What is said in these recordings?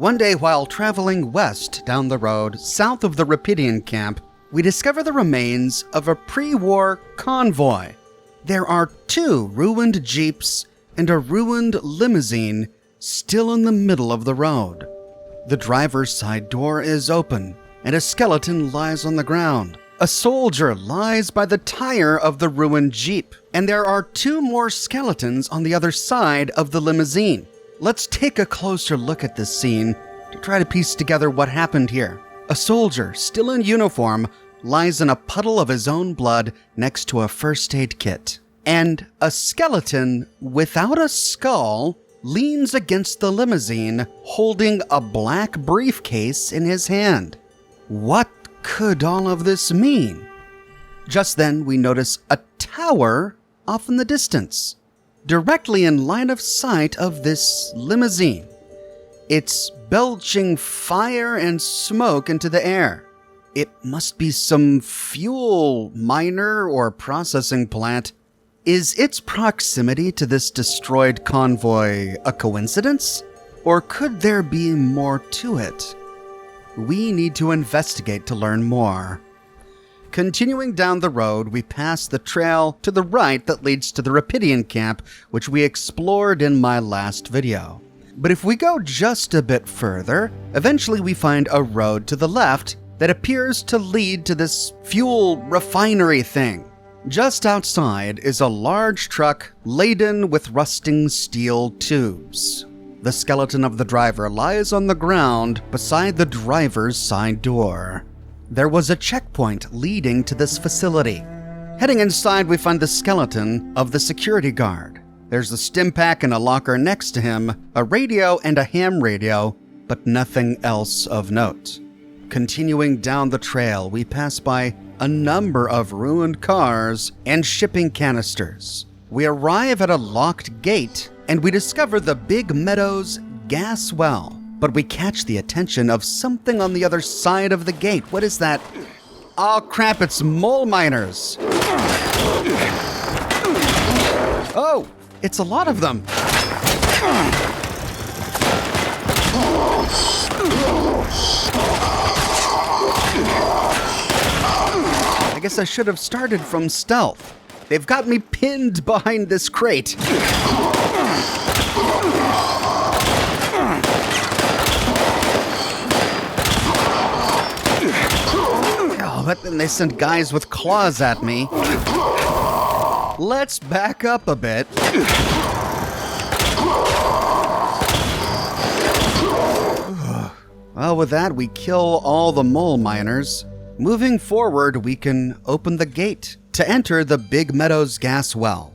One day while traveling west down the road south of the Rapidian camp, we discover the remains of a pre-war convoy. There are 2 ruined jeeps and a ruined limousine still in the middle of the road. The driver's side door is open, and a skeleton lies on the ground. A soldier lies by the tire of the ruined jeep, and there are 2 more skeletons on the other side of the limousine. Let's take a closer look at this scene to try to piece together what happened here. A soldier, still in uniform, lies in a puddle of his own blood next to a first aid kit. And a skeleton without a skull leans against the limousine, holding a black briefcase in his hand. What could all of this mean? Just then, we notice a tower off in the distance, directly in line of sight of this limousine. It's belching fire and smoke into the air. It must be some fuel miner or processing plant. Is its proximity to this destroyed convoy a coincidence? Or could there be more to it? We need to investigate to learn more. Continuing down the road, we pass the trail to the right that leads to the Rapidian camp, which we explored in my last video. But if we go just a bit further, eventually we find a road to the left that appears to lead to this fuel refinery thing. Just outside is a large truck laden with rusting steel tubes. The skeleton of the driver lies on the ground beside the driver's side door. There was a checkpoint leading to this facility. Heading inside, we find the skeleton of the security guard. There's a stim pack in a locker next to him, a radio and a ham radio, but nothing else of note. Continuing down the trail, we pass by a number of ruined cars and shipping canisters. We arrive at a locked gate, and we discover the Big Meadows Gas Well. But we catch the attention of something on the other side of the gate. What is that? Oh crap, it's mole miners. Oh, it's a lot of them. I guess I should have started from stealth. They've got me pinned behind this crate. Oh, but then they sent guys with claws at me. Let's back up a bit. Well, with that, we kill all the mole miners. Moving forward, we can open the gate to enter the Big Meadows Gas Well.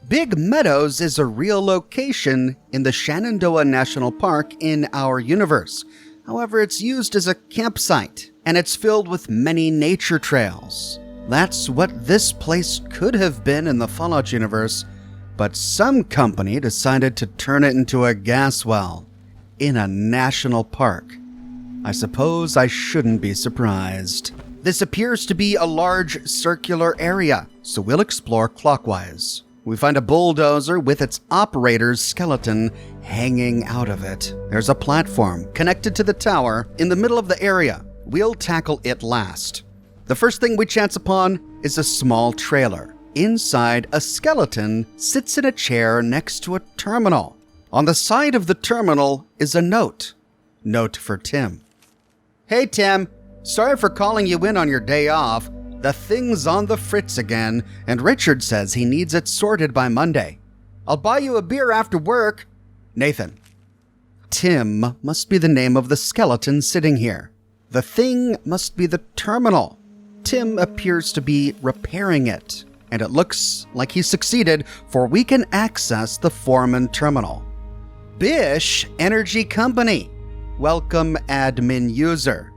Big Meadows is a real location in the Shenandoah National Park in our universe. However, it's used as a campsite, and it's filled with many nature trails. That's what this place could have been in the Fallout universe, but some company decided to turn it into a gas well in a national park. I suppose I shouldn't be surprised. This appears to be a large circular area, so we'll explore clockwise. We find a bulldozer with its operator's skeleton hanging out of it. There's a platform connected to the tower in the middle of the area. We'll tackle it last. The first thing we chance upon is a small trailer. Inside, a skeleton sits in a chair next to a terminal. On the side of the terminal is a note. Note for Tim. Hey Tim, sorry for calling you in on your day off. The thing's on the fritz again, and Richard says he needs it sorted by Monday. I'll buy you a beer after work. Nathan. Tim must be the name of the skeleton sitting here. The thing must be the terminal. Tim appears to be repairing it, and it looks like he succeeded, for we can access the foreman terminal. Bysshe Energy Company. Welcome, admin user.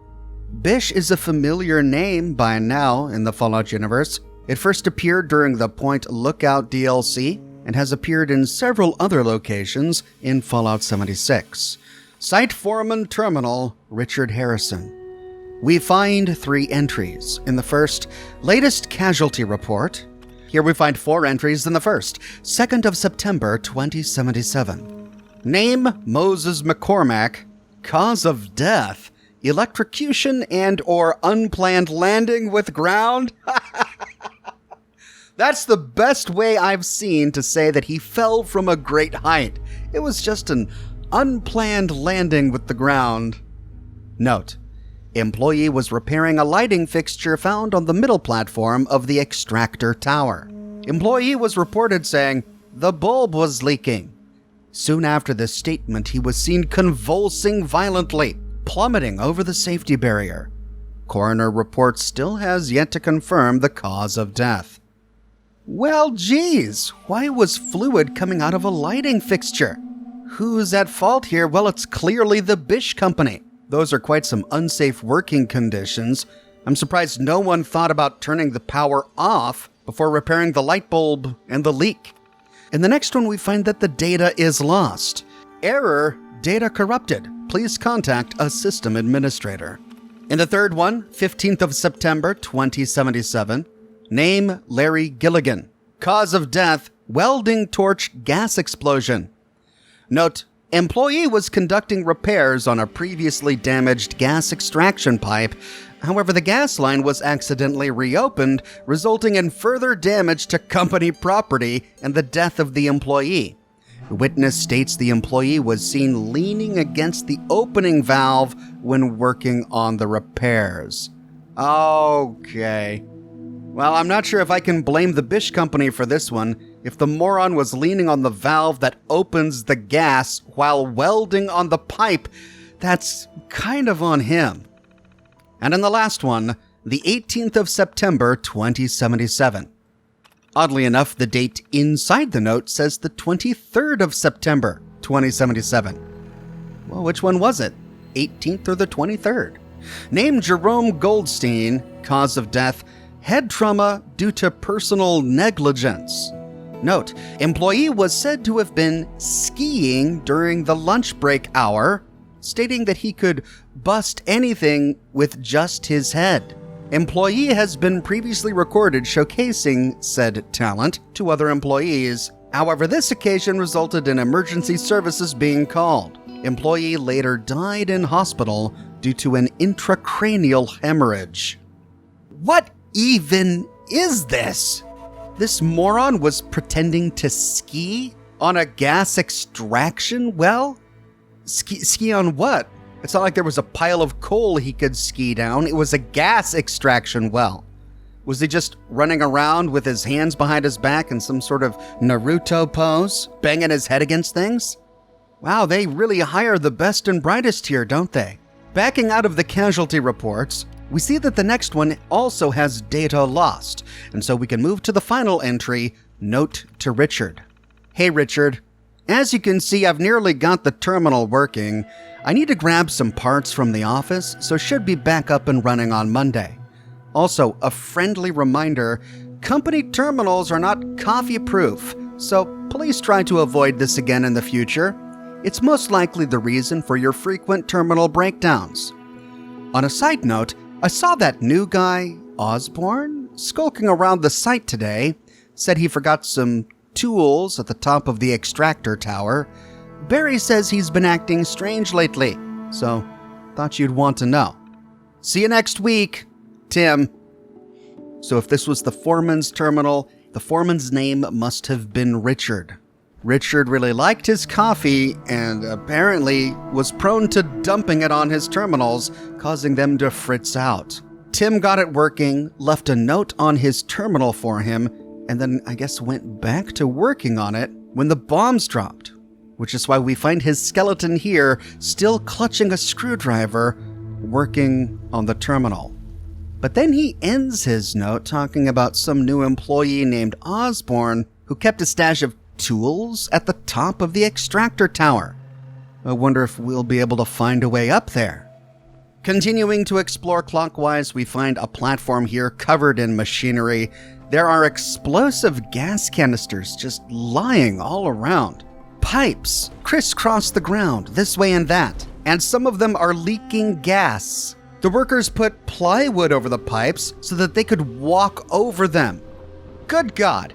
Bysshe is a familiar name by now in the Fallout universe. It first appeared during the Point Lookout DLC and has appeared in several other locations in Fallout 76. Site Foreman Terminal, Richard Harrison. We find 3 entries. In the first, latest casualty report. Here we find 4 entries in the first, 2nd of September 2077. Name, Moses McCormack. Cause of death: electrocution and or unplanned landing with ground? That's the best way I've seen to say that he fell from a great height. It was just an unplanned landing with the ground. Note: employee was repairing a lighting fixture found on the middle platform of the extractor tower. Employee was reported saying the bulb was leaking. Soon after this statement, he was seen convulsing violently, plummeting over the safety barrier. Coroner report still has yet to confirm the cause of death. Well, geez, why was fluid coming out of a lighting fixture? Who's at fault here? Well, it's clearly the Bysshe Company. Those are quite some unsafe working conditions. I'm surprised no one thought about turning the power off before repairing the light bulb and the leak. In the next one, we find that the data is lost. Error: data corrupted. Please contact a system administrator. In the third one, 15th of September, 2077. Name: Larry Gilligan. Cause of death: welding torch gas explosion. Note: employee was conducting repairs on a previously damaged gas extraction pipe. However, the gas line was accidentally reopened, resulting in further damage to company property and the death of the employee. The witness states the employee was seen leaning against the opening valve when working on the repairs. Okay. Well, I'm not sure if I can blame the Bysshe Company for this one. If the moron was leaning on the valve that opens the gas while welding on the pipe, that's kind of on him. And in the last one, the 18th of September, 2077. Oddly enough, the date inside the note says the 23rd of September, 2077. Well, which one was it? 18th or the 23rd? Name: Jerome Goldstein. Cause of death: head trauma due to personal negligence. Note: employee was said to have been skiing during the lunch break hour, stating that he could bust anything with just his head. Employee has been previously recorded showcasing said talent to other employees. However, this occasion resulted in emergency services being called. Employee later died in hospital due to an intracranial hemorrhage. What even is this? This moron was pretending to ski on a gas extraction well? Ski on what? It's not like there was a pile of coal he could ski down. It was a gas extraction well. Was he just running around with his hands behind his back in some sort of Naruto pose, banging his head against things? Wow, they really hire the best and brightest here, don't they? Backing out of the casualty reports, we see that the next one also has data lost, and so we can move to the final entry, Note to Richard. Hey Richard, as you can see, I've nearly got the terminal working. I need to grab some parts from the office, so should be back up and running on Monday. Also, a friendly reminder, company terminals are not coffee-proof, so please try to avoid this again in the future. It's most likely the reason for your frequent terminal breakdowns. On a side note, I saw that new guy, Osborne, skulking around the site today. Said he forgot some tools at the top of the extractor tower. Barry says he's been acting strange lately, so thought you'd want to know. See you next week, Tim. So if this was the foreman's terminal, the foreman's name must have been Richard. Richard really liked his coffee and apparently was prone to dumping it on his terminals, causing them to fritz out. Tim got it working, left a note on his terminal for him, and then I guess went back to working on it when the bombs dropped, which is why we find his skeleton here still clutching a screwdriver, working on the terminal. But then he ends his note talking about some new employee named Osborne who kept a stash of tools at the top of the extractor tower. I wonder if we'll be able to find a way up there. Continuing to explore clockwise, we find a platform here covered in machinery. There are explosive gas canisters just lying all around. Pipes crisscross the ground this way and that, and some of them are leaking gas. The workers put plywood over the pipes so that they could walk over them. Good God!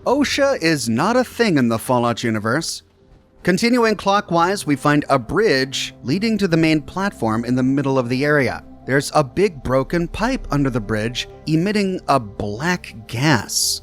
OSHA is not a thing in the Fallout universe. Continuing clockwise, we find a bridge leading to the main platform in the middle of the area. There's a big broken pipe under the bridge emitting a black gas.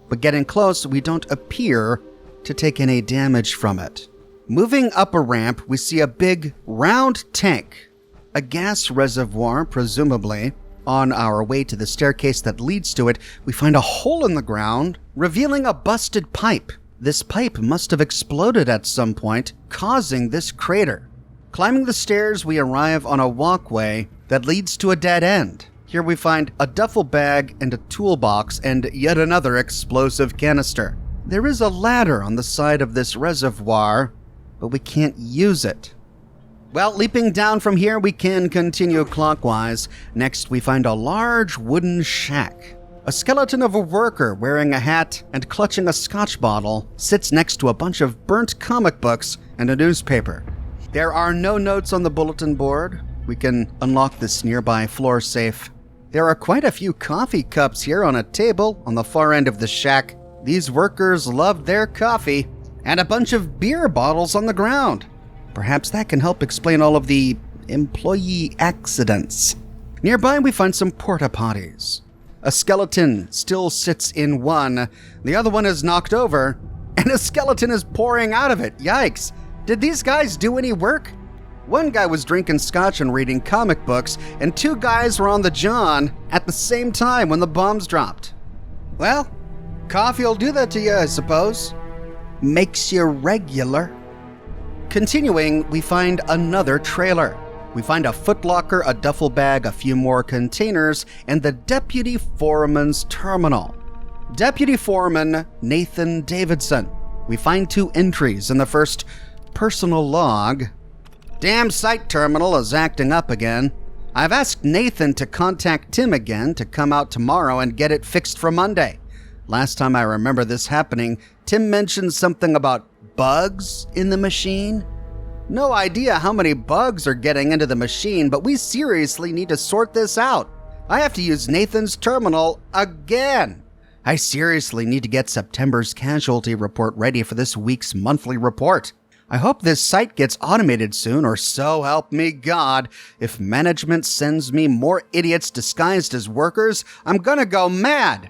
But getting close, we don't appear to take any damage from it. Moving up a ramp, we see a big round tank, a gas reservoir, presumably. On our way to the staircase that leads to it, we find a hole in the ground, revealing a busted pipe. This pipe must have exploded at some point, causing this crater. Climbing the stairs, we arrive on a walkway that leads to a dead end. Here we find a duffel bag and a toolbox and yet another explosive canister. There is a ladder on the side of this reservoir, but we can't use it. Well, leaping down from here, we can continue clockwise. Next, we find a large wooden shack. A skeleton of a worker wearing a hat and clutching a scotch bottle sits next to a bunch of burnt comic books and a newspaper. There are no notes on the bulletin board. We can unlock this nearby floor safe. There are quite a few coffee cups here on a table on the far end of the shack. These workers loved their coffee. And a bunch of beer bottles on the ground. Perhaps that can help explain all of the employee accidents. Nearby, we find some porta potties. A skeleton still sits in one. The other one is knocked over, and a skeleton is pouring out of it. Yikes. Did these guys do any work? One guy was drinking scotch and reading comic books, and two guys were on the john at the same time when the bombs dropped. Well, coffee will do that to you, I suppose. Makes you regular. Continuing, we find another trailer. We find a footlocker, a duffel bag, a few more containers, and the deputy foreman's terminal. Deputy foreman Nathan Davidson. We find 2 entries in the first personal log. Damn site terminal is acting up again. I've asked Nathan to contact Tim again to come out tomorrow and get it fixed for Monday. Last time I remember this happening, Tim mentioned something about bugs in the machine. No idea how many bugs are getting into the machine, but we seriously need to sort this out. I have to use Nathan's terminal again. I seriously need to get September's casualty report ready for this week's monthly report. I hope this site gets automated soon, or so help me God. If management sends me more idiots disguised as workers, I'm gonna go mad.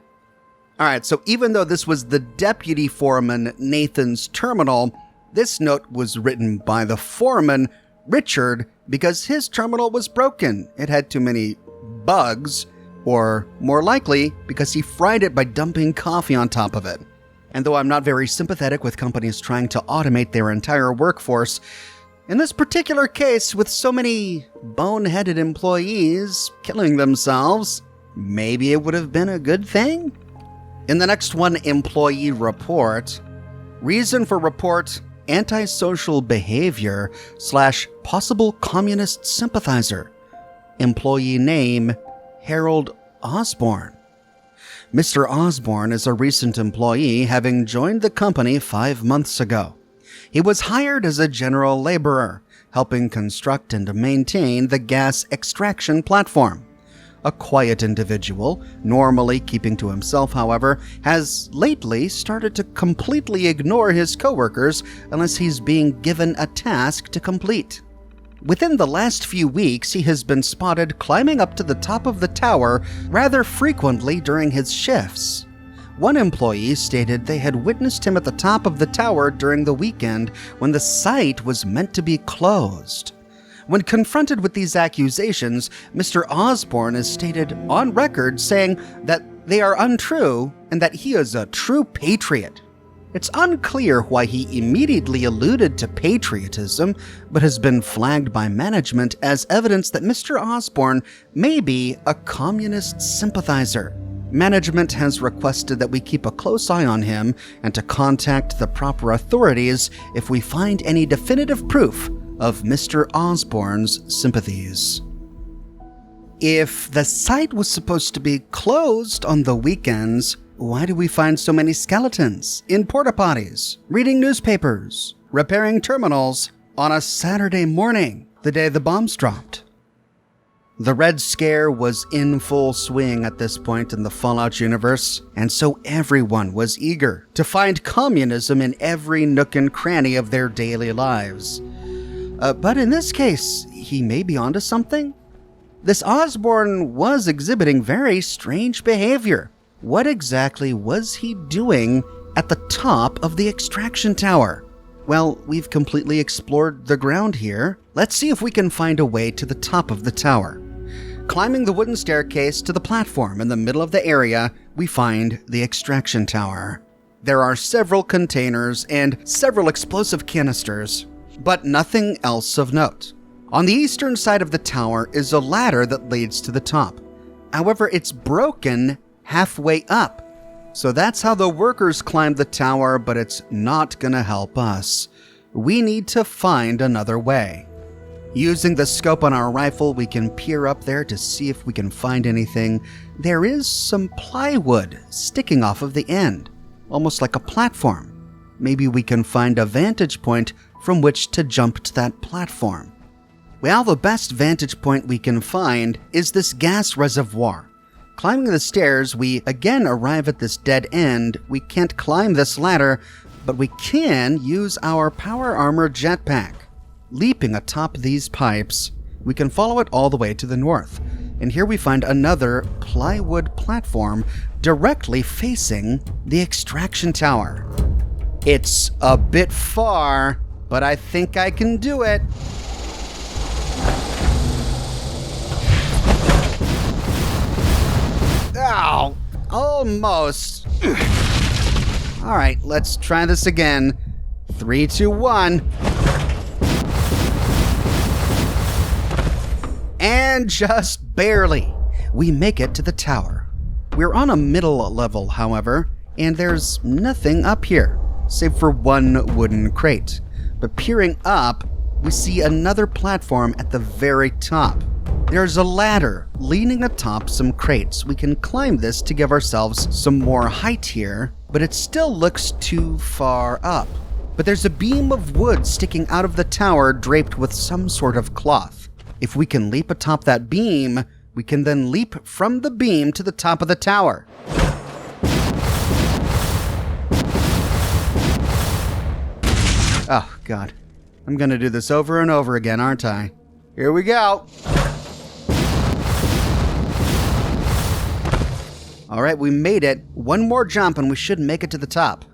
All right, so even though this was the deputy foreman Nathan's terminal, this note was written by the foreman, Richard, because his terminal was broken. It had too many bugs, or more likely, because he fried it by dumping coffee on top of it. And though I'm not very sympathetic with companies trying to automate their entire workforce, in this particular case, with so many boneheaded employees killing themselves, maybe it would have been a good thing? In the next one, employee report. Reason for report, antisocial behavior / possible communist sympathizer. Employee name, Harold Osborne. Mr. Osborne is a recent employee, having joined the company 5 months ago. He was hired as a general laborer, helping construct and maintain the gas extraction platform. A quiet individual, normally keeping to himself, however, has lately started to completely ignore his coworkers unless he's being given a task to complete. Within the last few weeks, he has been spotted climbing up to the top of the tower rather frequently during his shifts. One employee stated they had witnessed him at the top of the tower during the weekend when the site was meant to be closed. When confronted with these accusations, Mr. Osborne is stated on record saying that they are untrue and that he is a true patriot. It's unclear why he immediately alluded to patriotism, but has been flagged by management as evidence that Mr. Osborne may be a communist sympathizer. Management has requested that we keep a close eye on him and to contact the proper authorities if we find any definitive proof of Mr. Osborne's sympathies. If the site was supposed to be closed on the weekends, why do we find so many skeletons in porta potties, reading newspapers, repairing terminals on a Saturday morning, the day the bombs dropped? The Red Scare was in full swing at this point in the Fallout universe, and so everyone was eager to find communism in every nook and cranny of their daily lives. But in this case, he may be onto something. This Osborn was exhibiting very strange behavior. What exactly was he doing at the top of the extraction tower? Well, we've completely explored the ground here. Let's see if we can find a way to the top of the tower. Climbing the wooden staircase to the platform in the middle of the area, we find the extraction tower. There are several containers and several explosive canisters, but nothing else of note. On the eastern side of the tower is a ladder that leads to the top. However, it's broken halfway up. So that's how the workers climbed the tower, but it's not gonna help us. We need to find another way. Using the scope on our rifle, we can peer up there to see if we can find anything. There is some plywood sticking off of the end, almost like a platform. Maybe we can find a vantage point from which to jump to that platform. Well, the best vantage point we can find is this gas reservoir. Climbing the stairs, we again arrive at this dead end. We can't climb this ladder, but we can use our power armor jetpack. Leaping atop these pipes, we can follow it all the way to the north. And here we find another plywood platform directly facing the extraction tower. It's a bit far, but I think I can do it. Ow! Almost. All right, let's try this again. 3, 2, 1. And just barely, we make it to the tower. We're on a middle level, however, and there's nothing up here, save for one wooden crate. But peering up, we see another platform at the very top. There's a ladder leaning atop some crates. We can climb this to give ourselves some more height here, but it still looks too far up. But there's a beam of wood sticking out of the tower draped with some sort of cloth. If we can leap atop that beam, we can then leap from the beam to the top of the tower. Oh, God. I'm gonna do this over and over again, aren't I? Here we go. All right, we made it. One more jump and we should make it to the top.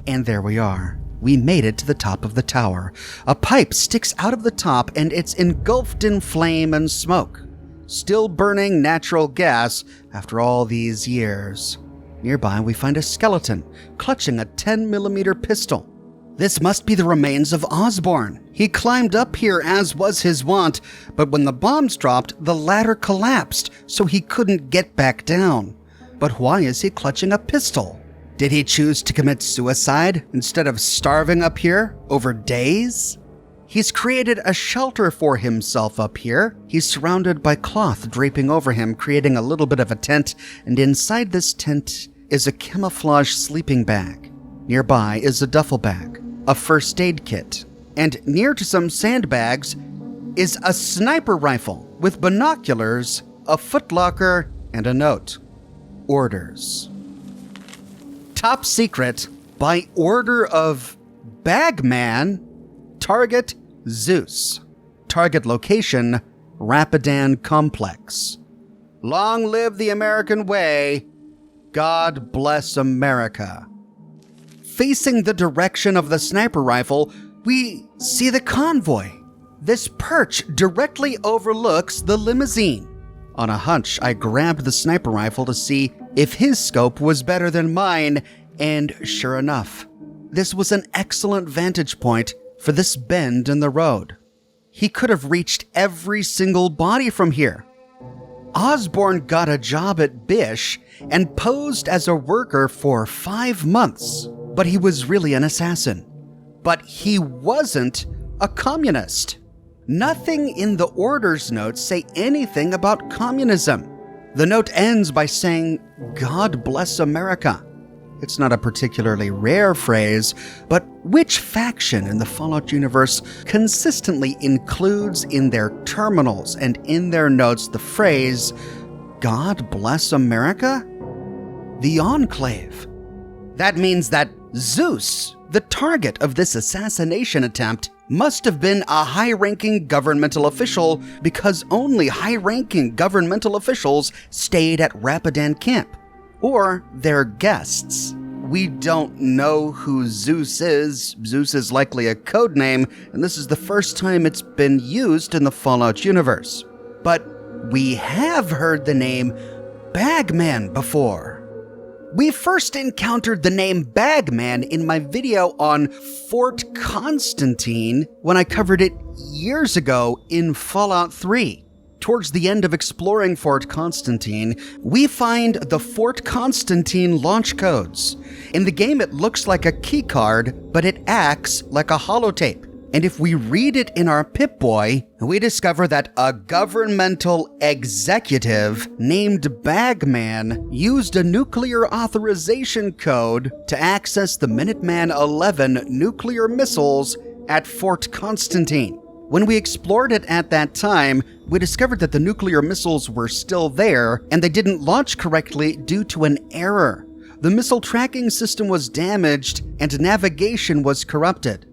And there we are. We made it to the top of the tower. A pipe sticks out of the top and it's engulfed in flame and smoke. Still burning natural gas after all these years. Nearby, we find a skeleton clutching a 10mm pistol. This must be the remains of Osborn. He climbed up here as was his wont, but when the bombs dropped, the ladder collapsed, so he couldn't get back down. But why is he clutching a pistol? Did he choose to commit suicide instead of starving up here over days? He's created a shelter for himself up here. He's surrounded by cloth draping over him, creating a little bit of a tent, and inside this tent is a camouflage sleeping bag. Nearby is a duffel bag, a first aid kit, and near to some sandbags is a sniper rifle with binoculars, a footlocker, and a note. Orders. Top secret, by order of Bagman, target Zeus. Target location, Rapidan Complex. Long live the American way. God bless America. Facing the direction of the sniper rifle, we see the convoy. This perch directly overlooks the limousine. On a hunch, I grabbed the sniper rifle to see if his scope was better than mine, and sure enough, this was an excellent vantage point for this bend in the road. He could have reached every single body from here. Osborn got a job at Bysshe and posed as a worker for 5 months, but he was really an assassin. But he wasn't a communist. Nothing in the orders notes say anything about communism. The note ends by saying, God bless America. It's not a particularly rare phrase, but which faction in the Fallout universe consistently includes in their terminals and in their notes the phrase, "God bless America"? The Enclave. That means that Zeus, the target of this assassination attempt, must have been a high-ranking governmental official, because only high-ranking governmental officials stayed at Rapidan Camp. Or their guests. We don't know who Zeus is. Zeus is likely a code name, and this is the first time it's been used in the Fallout universe. But we have heard the name Bagman before. We first encountered the name Bagman in my video on Fort Constantine when I covered it years ago in Fallout 3. Towards the end of exploring Fort Constantine, we find the Fort Constantine launch codes. In the game, it looks like a keycard, but it acts like a holotape. And if we read it in our Pip-Boy, we discover that a governmental executive named Bagman used a nuclear authorization code to access the Minuteman 11 nuclear missiles at Fort Constantine. When we explored it at that time, we discovered that the nuclear missiles were still there, and they didn't launch correctly due to an error. The missile tracking system was damaged, and navigation was corrupted.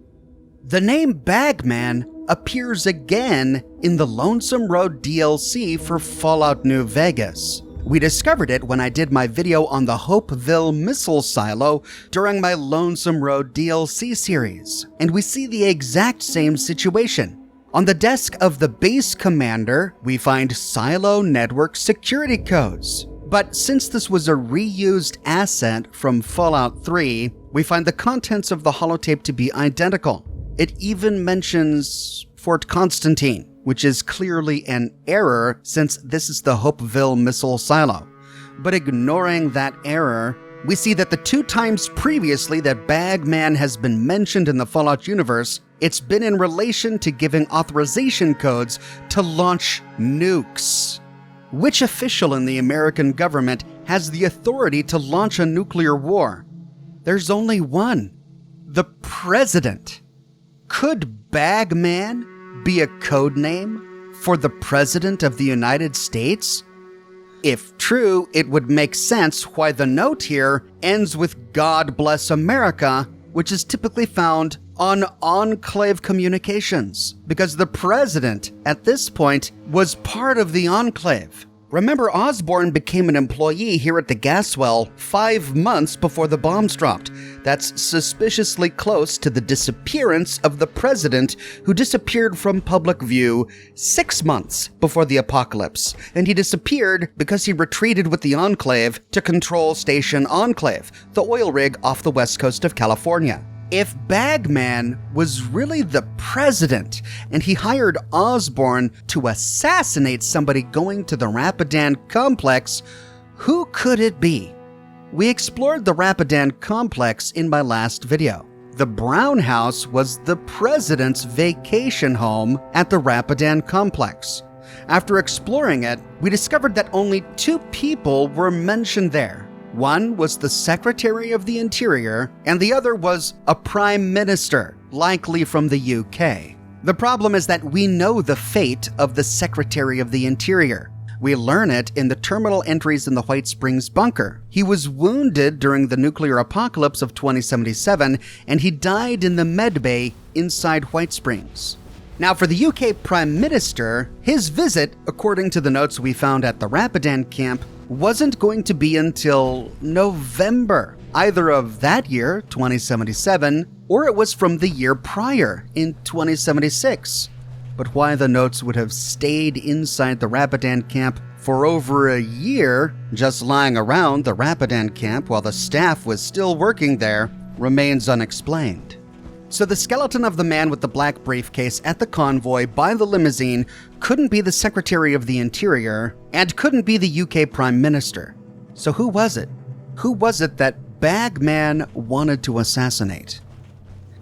The name Bagman appears again in the Lonesome Road DLC for Fallout New Vegas. We discovered it when I did my video on the Hopeville missile silo during my Lonesome Road DLC series, and we see the exact same situation. On the desk of the base commander, we find silo network security codes. But since this was a reused asset from Fallout 3, we find the contents of the holotape to be identical. It even mentions Fort Constantine, which is clearly an error since this is the Hopeville missile silo. But ignoring that error, we see that the 2 times previously that Bagman has been mentioned in the Fallout universe, it's been in relation to giving authorization codes to launch nukes. Which official in the American government has the authority to launch a nuclear war? There's only one. The President. Could Bagman be a code name for the President of the United States? If true, it would make sense why the note here ends with "God bless America," which is typically found on Enclave communications, because the President, at this point, was part of the Enclave. Remember, Osborn became an employee here at the gas well 5 months before the bombs dropped. That's suspiciously close to the disappearance of the President, who disappeared from public view 6 months before the apocalypse. And he disappeared because he retreated with the Enclave to control Station Enclave, the oil rig off the west coast of California. If Bagman was really the President and he hired Osborn to assassinate somebody going to the Rapidan complex, who could it be? We explored the Rapidan complex in my last video. The Brown House was the President's vacation home at the Rapidan complex. After exploring it, we discovered that only 2 people were mentioned there. One was the Secretary of the Interior, and the other was a Prime Minister, likely from the UK. The problem is that we know the fate of the Secretary of the Interior. We learn it in the terminal entries in the White Springs bunker. He was wounded during the nuclear apocalypse of 2077, and he died in the medbay inside White Springs. Now, for the UK Prime Minister, his visit, according to the notes we found at the Rapidan camp, wasn't going to be until November, either of that year, 2077, or it was from the year prior, in 2076. But why the notes would have stayed inside the Rapidan camp for over a year, just lying around the Rapidan camp while the staff was still working there, remains unexplained. So the skeleton of the man with the black briefcase at the convoy by the limousine couldn't be the Secretary of the Interior and couldn't be the UK Prime Minister. So who was it? Who was it that Bagman wanted to assassinate?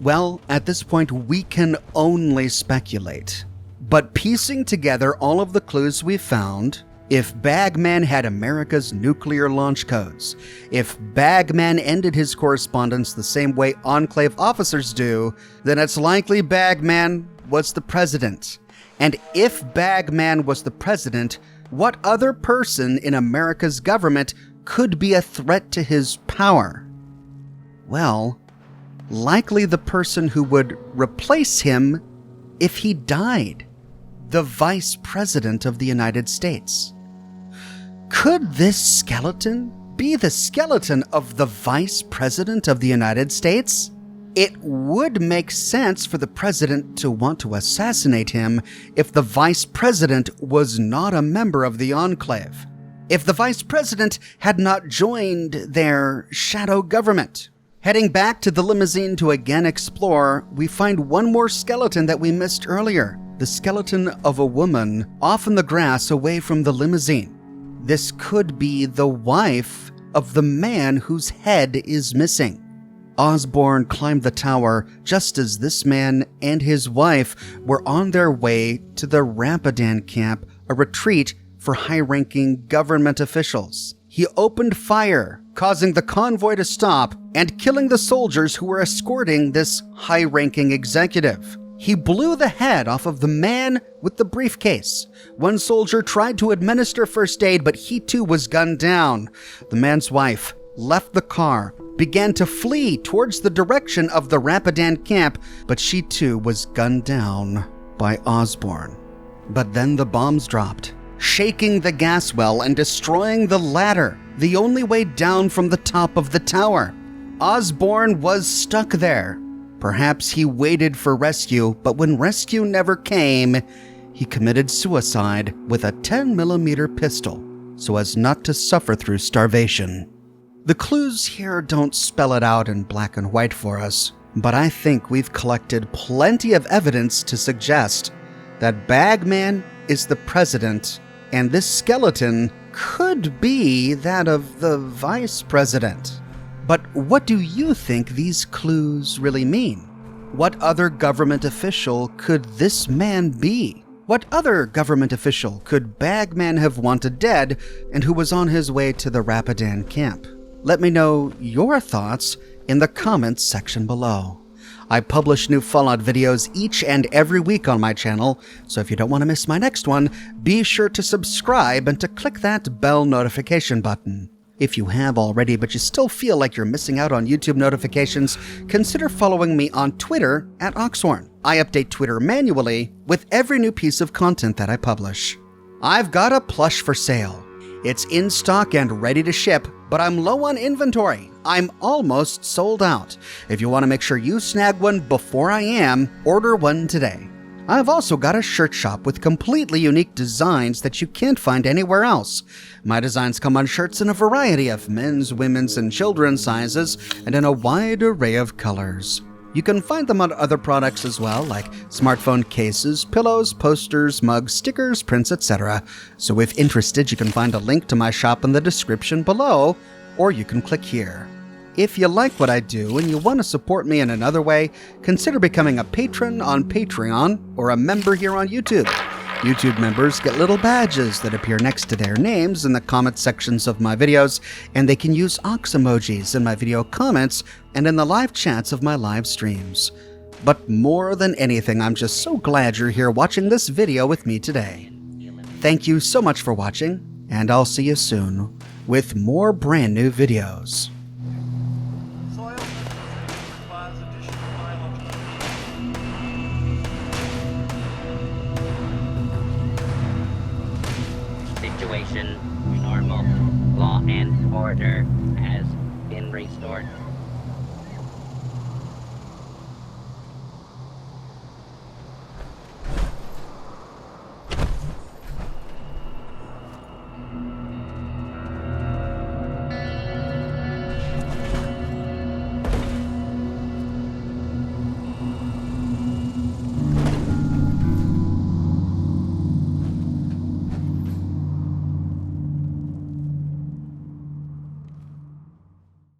Well, at this point, we can only speculate. But piecing together all of the clues we found, If Bagman had America's nuclear launch codes, if Bagman ended his correspondence the same way Enclave officers do, then it's likely Bagman was the president. And if Bagman was the president, what other person in America's government could be a threat to his power? Well, likely the person who would replace him if he died, the Vice President of the United States. Could this skeleton be the skeleton of the Vice President of the United States? It would make sense for the president to want to assassinate him if the Vice President was not a member of the Enclave, if the Vice President had not joined their shadow government. Heading back to the limousine to again explore, we find one more skeleton that we missed earlier, the skeleton of a woman off in the grass away from the limousine. This could be the wife of the man whose head is missing. Osborn climbed the tower just as this man and his wife were on their way to the Rapidan camp, a retreat for high-ranking government officials. He opened fire, causing the convoy to stop and killing the soldiers who were escorting this high-ranking executive. He blew the head off of the man with the briefcase. One soldier tried to administer first aid, but he too was gunned down. The man's wife left the car, began to flee towards the direction of the Rapidan camp, but she too was gunned down by Osborn. But then the bombs dropped, shaking the gas well and destroying the ladder, the only way down from the top of the tower. Osborn was stuck there. Perhaps he waited for rescue, but when rescue never came, he committed suicide with a 10mm pistol so as not to suffer through starvation. The clues here don't spell it out in black and white for us, but I think we've collected plenty of evidence to suggest that Bagman is the president, and this skeleton could be that of the vice president. But what do you think these clues really mean? What other government official could this man be? What other government official could Bagman have wanted dead and who was on his way to the Rapidan camp? Let me know your thoughts in the comments section below. I publish new Fallout videos each and every week on my channel, so if you don't want to miss my next one, be sure to subscribe and to click that bell notification button. If you have already but you still feel like you're missing out on YouTube notifications, consider following me on Twitter at Oxhorn. I update Twitter manually with every new piece of content that I publish. I've got a plush for sale. It's in stock and ready to ship, but I'm low on inventory. I'm almost sold out. If you want to make sure you snag one before I am, order one today. I've also got a shirt shop with completely unique designs that you can't find anywhere else. My designs come on shirts in a variety of men's, women's, and children's sizes, and in a wide array of colors. You can find them on other products as well, like smartphone cases, pillows, posters, mugs, stickers, prints, etc. So if interested, you can find a link to my shop in the description below, or you can click here. If you like what I do and you want to support me in another way, consider becoming a patron on Patreon or a member here on YouTube. YouTube members get little badges that appear next to their names in the comment sections of my videos, and they can use ox emojis in my video comments and in the live chats of my live streams. But more than anything, I'm just so glad you're here watching this video with me today. Thank you so much for watching, and I'll see you soon with more brand new videos. Situation normal. Law and order has been restored.